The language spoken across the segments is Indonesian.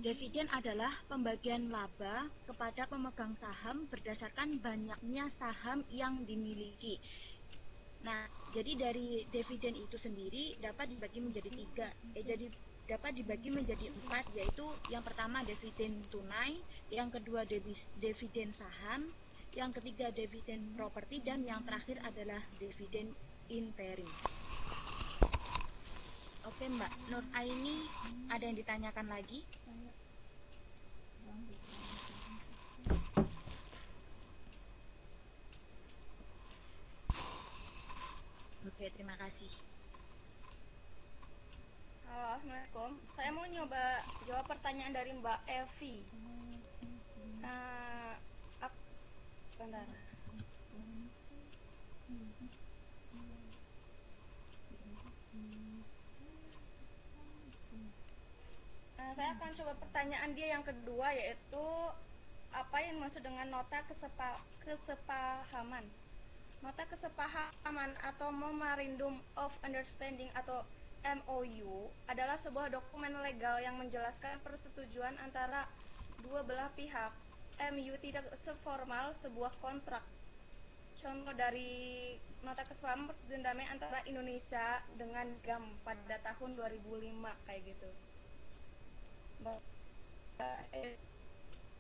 Dividen adalah pembagian laba kepada pemegang saham berdasarkan banyaknya saham yang dimiliki. Nah, jadi dari dividen itu sendiri dapat dibagi menjadi dapat dibagi menjadi 4, yaitu yang pertama dividen tunai, yang kedua dividen saham, yang ketiga dividen properti, dan yang terakhir adalah dividen interim. Oke, Mbak Nur Aini, ada yang ditanyakan lagi? Oke, terima kasih. Halo, Assalamualaikum. Saya mau nyoba jawab pertanyaan dari Mbak Evi. Bentar. Saya akan coba pertanyaan dia yang kedua, yaitu apa yang dimaksud dengan nota kesepahaman. Nota kesepahaman atau Memorandum of Understanding atau MOU adalah sebuah dokumen legal yang menjelaskan persetujuan antara dua belah pihak. MOU tidak seformal sebuah kontrak. Contoh dari nota kesepahaman perjanjian damai antara Indonesia dengan GAM pada tahun 2005 kayak gitu. Mbak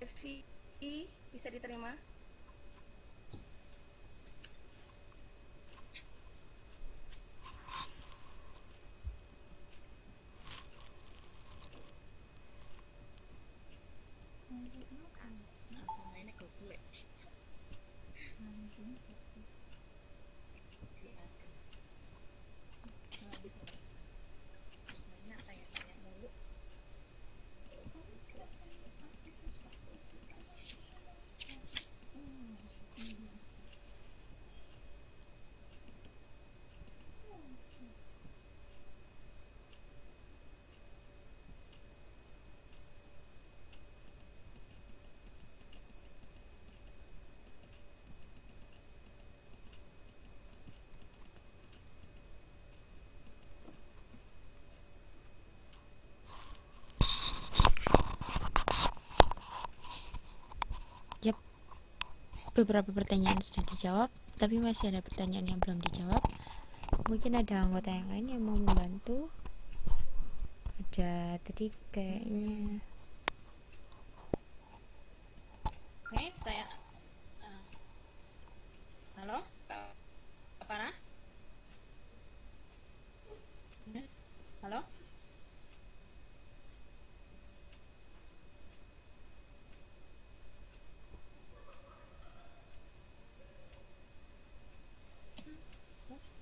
Evi, bisa diterima? Yap, beberapa pertanyaan sudah dijawab, tapi masih ada pertanyaan yang belum dijawab. Mungkin ada anggota yang lain yang mau membantu. Ada tadi kayaknya. Oke, saya halo, Kak Farah? Halo?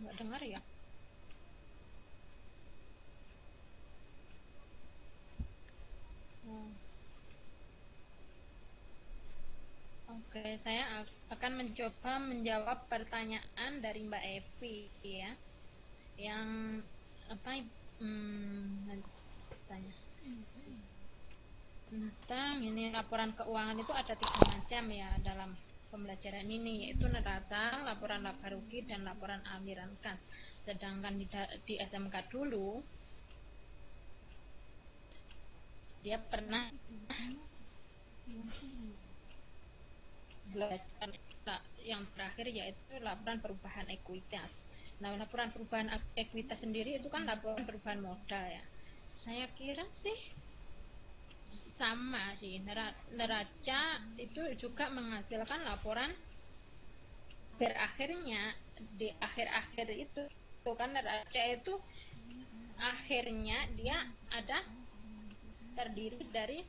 Nggak dengar ya? Oke, saya akan mencoba menjawab pertanyaan dari Mbak Evi ya. Yang apa? Tanya tentang ini laporan keuangan itu ada 3 macam ya dalam pembelajaran ini, yaitu neraca, laporan laba rugi, dan laporan aliran kas. Sedangkan di SMK dulu dia pernah belajar yang terakhir yaitu laporan perubahan ekuitas. Nah, laporan perubahan ekuitas sendiri itu kan laporan perubahan modal ya. Saya kira sih sama sih, neraca itu juga menghasilkan laporan berakhirnya di akhir-akhir itu kan neraca itu akhirnya dia ada terdiri dari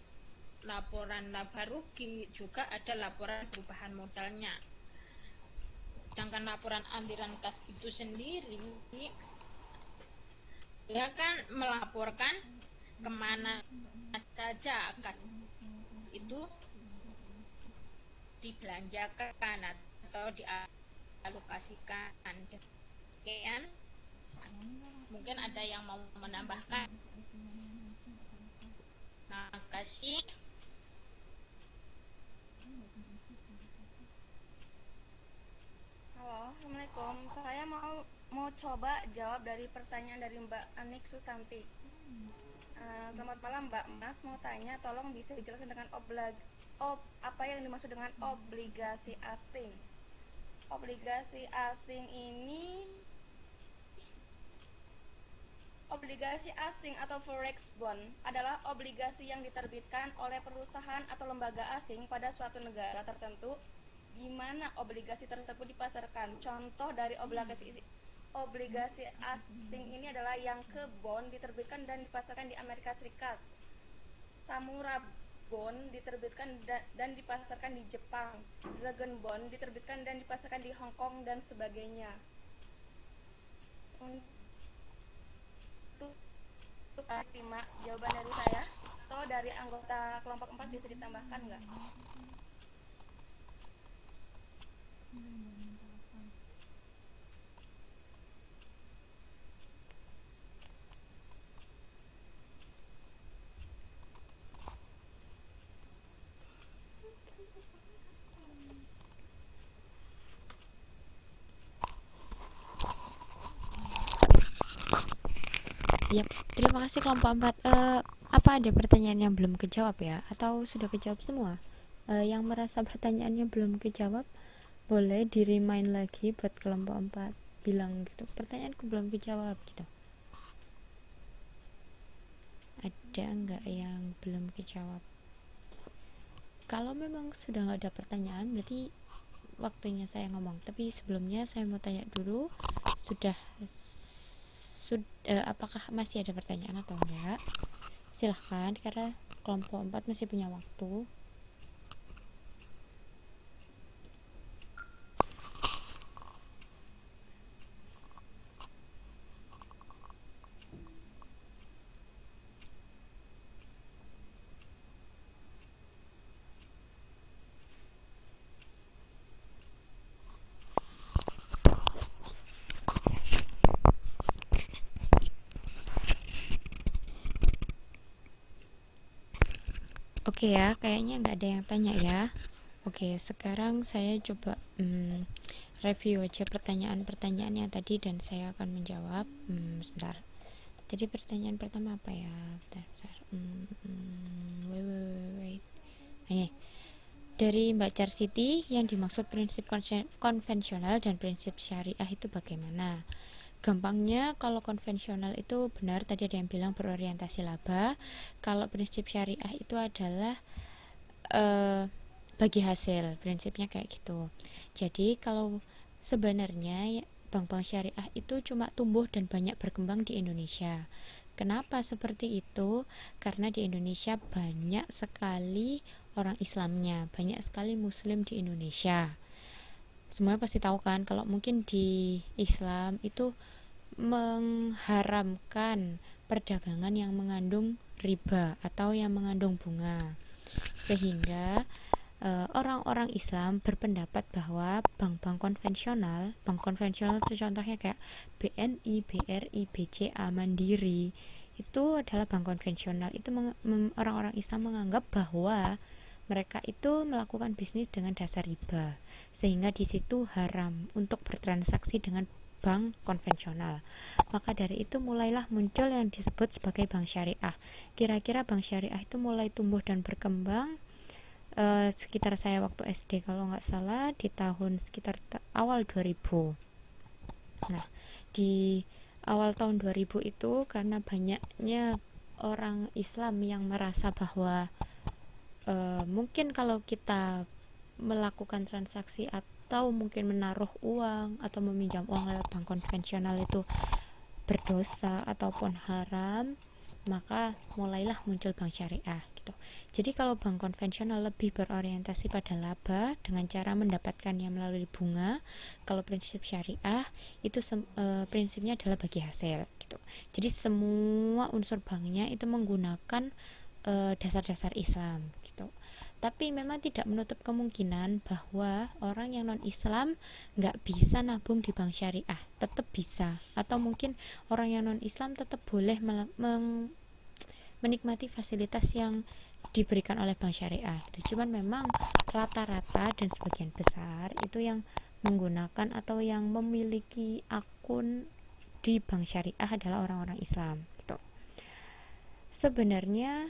laporan laba rugi, juga ada laporan perubahan modalnya. Sedangkan laporan aliran kas itu sendiri dia kan melaporkan kemana saja kas itu dibelanjakan atau dialokasikan. Demikian, mungkin ada yang mau menambahkan. Terima kasih. Halo, Assalamualaikum. Saya mau coba jawab dari pertanyaan dari Mbak Anik Susanti. Selamat malam Mbak Mas, mau tanya tolong bisa dijelaskan dengan apa yang dimaksud dengan obligasi asing. Obligasi asing ini Obligasi asing atau forex bond adalah obligasi yang diterbitkan oleh perusahaan atau lembaga asing pada suatu negara tertentu di mana obligasi tersebut dipasarkan. Contoh dari obligasi asing ini adalah yang ke bond diterbitkan dan dipasarkan di Amerika Serikat. Samura bond diterbitkan dan dipasarkan di Jepang. Dragon bond diterbitkan dan dipasarkan di Hong Kong dan sebagainya. Untuk terima jawaban dari saya atau dari anggota kelompok 4 bisa ditambahkan nggak? Yap, terima kasih kelompok 4. Apa ada pertanyaan yang belum kejawab ya? Atau sudah kejawab semua? Yang merasa pertanyaannya belum kejawab, boleh di-remind lagi buat kelompok 4. Bilang gitu, pertanyaanku belum kejawab gitu. Ada nggak yang belum kejawab? Kalau memang sudah nggak ada pertanyaan, berarti waktunya saya ngomong. Tapi sebelumnya saya mau tanya dulu, apakah masih ada pertanyaan atau enggak? Silahkan, karena kelompok 4 masih punya waktu. Oke ya, kayaknya nggak ada yang tanya ya. Oke, sekarang saya coba review aja pertanyaan-pertanyaan yang tadi dan saya akan menjawab. Sebentar. Jadi pertanyaan pertama apa ya? Bentar. Wait. Ini dari Mbak Charsiti, yang dimaksud prinsip konvensional dan prinsip syariah itu bagaimana? Gampangnya, kalau konvensional itu benar, tadi ada yang bilang berorientasi laba. Kalau prinsip syariah itu adalah bagi hasil, prinsipnya kayak gitu. Jadi kalau sebenarnya bank-bank syariah itu cuma tumbuh dan banyak berkembang di Indonesia. Kenapa seperti itu? Karena di Indonesia banyak sekali orang Islamnya, banyak sekali Muslim di Indonesia. Semua pasti tahu kan, kalau mungkin di Islam itu mengharamkan perdagangan yang mengandung riba atau yang mengandung bunga, sehingga orang-orang Islam berpendapat bahwa bank-bank konvensional itu contohnya kayak BNI, BRI, BCA, Mandiri, itu adalah bank konvensional. Itu orang-orang Islam menganggap bahwa mereka itu melakukan bisnis dengan dasar riba, sehingga di situ haram untuk bertransaksi dengan bank konvensional. Maka dari itu mulailah muncul yang disebut sebagai bank syariah. Kira-kira bank syariah itu mulai tumbuh dan berkembang sekitar saya waktu SD kalau nggak salah di tahun sekitar awal 2000. Nah, di awal tahun 2000 itu karena banyaknya orang Islam yang merasa bahwa mungkin kalau kita melakukan transaksi atau mungkin menaruh uang atau meminjam uang lewat bank konvensional itu berdosa ataupun haram, maka mulailah muncul bank syariah gitu. Jadi kalau bank konvensional lebih berorientasi pada laba dengan cara mendapatkannya melalui bunga, kalau prinsip syariah itu prinsipnya adalah bagi hasil gitu. Jadi semua unsur banknya itu menggunakan dasar-dasar Islam gitu. Tapi memang tidak menutup kemungkinan bahwa orang yang non-Islam nggak bisa nabung di bank syariah, tetap bisa. Atau mungkin orang yang non-Islam tetap boleh menikmati fasilitas yang diberikan oleh bank syariah. Cuman memang rata-rata dan sebagian besar itu yang menggunakan atau yang memiliki akun di bank syariah adalah orang-orang Islam. sebenarnya